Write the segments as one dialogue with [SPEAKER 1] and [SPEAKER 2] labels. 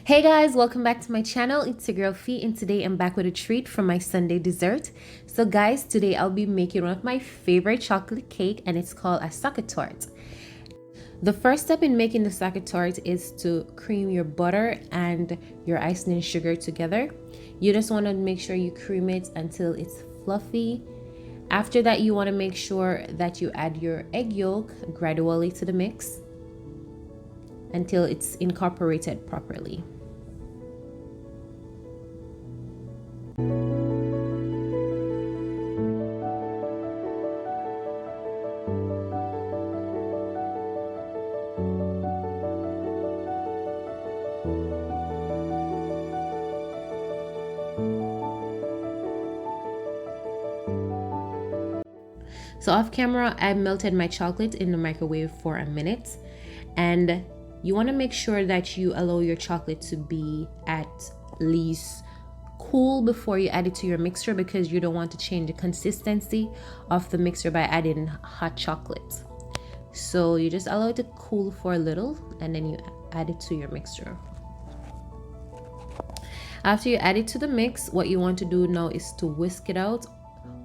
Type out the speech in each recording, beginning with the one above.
[SPEAKER 1] Hey guys, welcome back to my channel. It's your girl Fee, and today I'm back with a treat for my Sunday dessert. So guys, today I'll be making one of my favorite chocolate cake, and it's called a Sacher Torte. The first step in making the Sacher Torte is to cream your butter and your icing and sugar together. You just want to make sure you cream it until it's fluffy. After that, you want to make sure that you add your egg yolk gradually to the mix until it's incorporated properly. So off camera, I melted my chocolate in the microwave for a minute, and you want to make sure that you allow your chocolate to be at least cool before you add it to your mixture, because you don't want to change the consistency of the mixture by adding hot chocolate. So you just allow it to cool for a little and then you add it to your mixture. After you add it to the mix, what you want to do now is to whisk it out,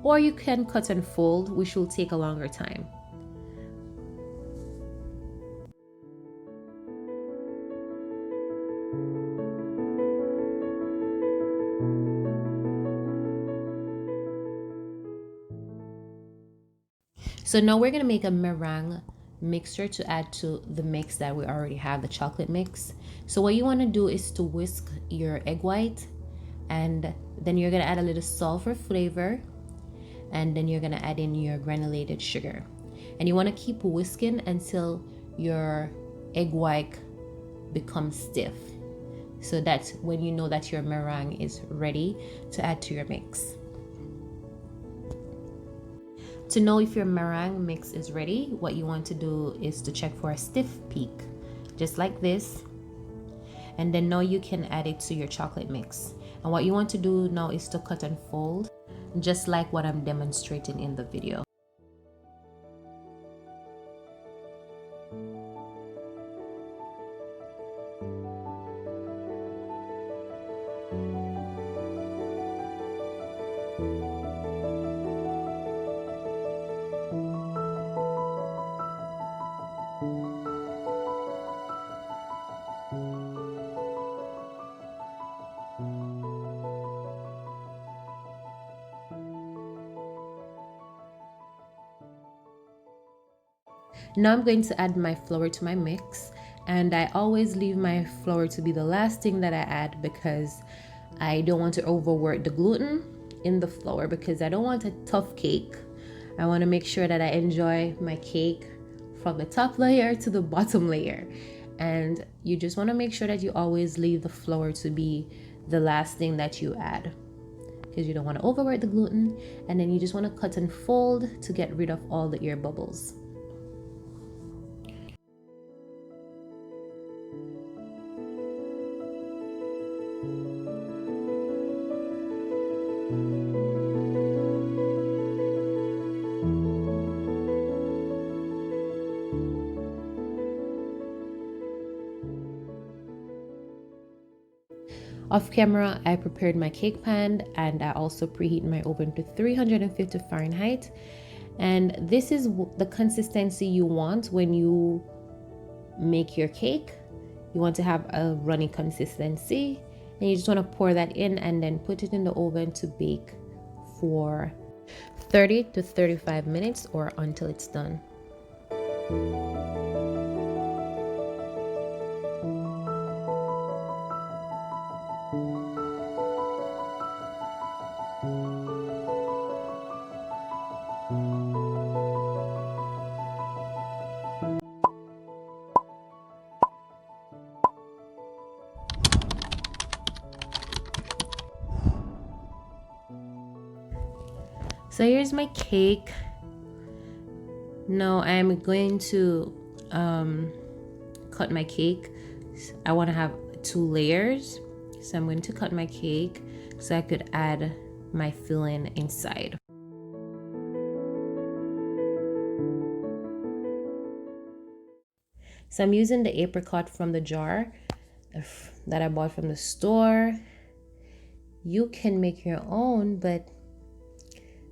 [SPEAKER 1] or you can cut and fold, which will take a longer time. So now we're gonna make a meringue mixture to add to the mix that we already have, the chocolate mix. So what you want to do is to whisk your egg white, and then you're gonna add a little salt for flavor, and then you're gonna add in your granulated sugar, and you want to keep whisking until your egg white becomes stiff. So that's when you know that your meringue is ready to add to your mix. To know if your meringue mix is ready, what you want to do is to check for a stiff peak, just like this. And then now you can add it to your chocolate mix. And what you want to do now is to cut and fold, just like what I'm demonstrating in the video. Now I'm going to add my flour to my mix, and I always leave my flour to be the last thing that I add, because I don't want to overwork the gluten in the flour, because I don't want a tough cake. I want to make sure that I enjoy my cake from the top layer to the bottom layer, and you just want to make sure that you always leave the flour to be the last thing that you add, because you don't want to overwork the gluten. And then you just want to cut and fold to get rid of all the air bubbles. Off camera, I prepared my cake pan, and I also preheat my oven to 350 Fahrenheit. And this is the consistency you want when you make your cake. You want to have a runny consistency, and you just want to pour that in and then put it in the oven to bake for 30 to 35 minutes or until it's done. So here's my cake. Now I'm going to cut my cake. I want to have 2 layers, so I'm going to cut my cake so I could add my filling inside. So I'm using the apricot from the jar, that I bought from the store. You can make your own, but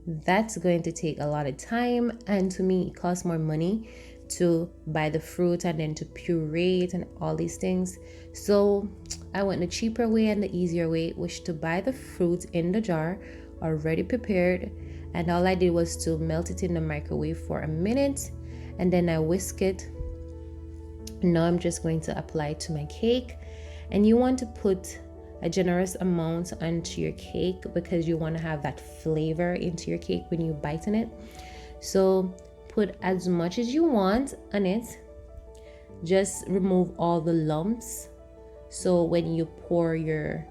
[SPEAKER 1] that's going to take a lot of time, and to me it costs more money to buy the fruit and then to puree it and all these things. So I went the cheaper way and the easier way, which to buy the fruit in the jar already prepared, and all I did was to melt it in the microwave for a minute and then I whisk it. Now I'm just going to apply it to my cake, and you want to put a generous amount onto your cake because you want to have that flavor into your cake when you bite in it. So put as much as you want on it. Just remove all the lumps, so when you pour your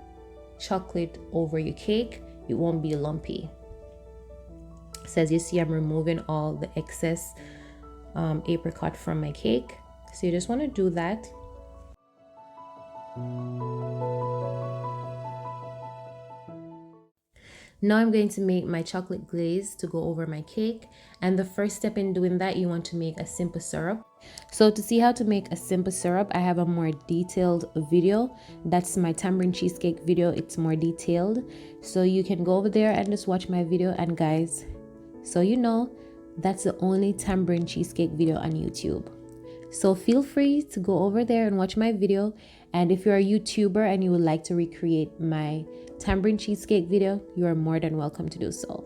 [SPEAKER 1] chocolate over your cake, it won't be lumpy. So as you see, I'm removing all the excess apricot from my cake. So you just want to do that. Now I'm going to make my chocolate glaze to go over my cake, and the first step in doing that, you want to make a simple syrup. So to see how to make a simple syrup, I have a more detailed video. That's my tamarind cheesecake video. It's more detailed, so you can go over there and just watch my video. And guys, so you know, that's the only tamarind cheesecake video on YouTube. So feel free to go over there and watch my video. And if you're a YouTuber and you would like to recreate my tamarind cheesecake video, you are more than welcome to do so.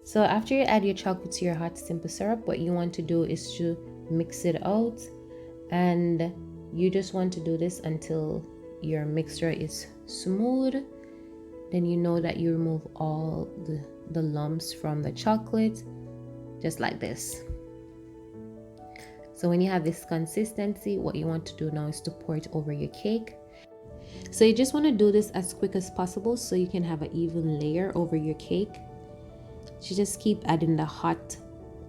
[SPEAKER 1] So after you add your chocolate to your hot simple syrup, what you want to do is to mix it out, and you just want to do this until your mixture is smooth. Then you know that you remove all the lumps from the chocolate, just like this. So when you have this consistency, what you want to do now is to pour it over your cake. So you just want to do this as quick as possible so you can have an even layer over your cake. You just keep adding the hot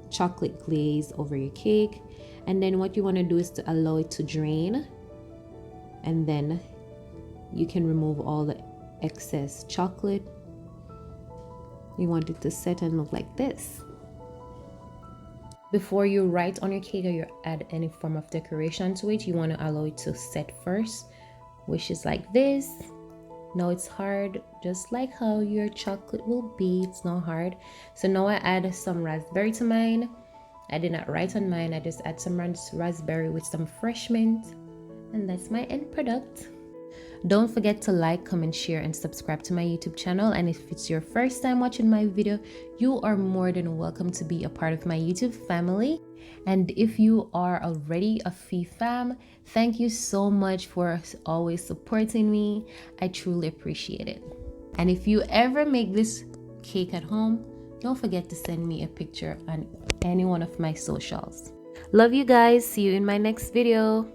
[SPEAKER 1] chocolate glaze over your cake, and then what you want to do is to allow it to drain, and then you can remove all the excess chocolate. You want it to set and look like this. Before you write on your cake or you add any form of decoration to it, you want to allow it to set first, which is like this. Now it's hard, just like how your chocolate will be. It's not hard. So now I add some raspberry to mine. I did not write on mine, I just add some raspberry with some fresh mint, and that's my end product. Don't forget to like, comment, share, and subscribe to my YouTube channel. And if it's your first time watching my video, you are more than welcome to be a part of my YouTube family. And if you are already a Fefe fam, thank you so much for always supporting me. I truly appreciate it. And if you ever make this cake at home, don't forget to send me a picture on any one of my socials. Love you guys. See you in my next video.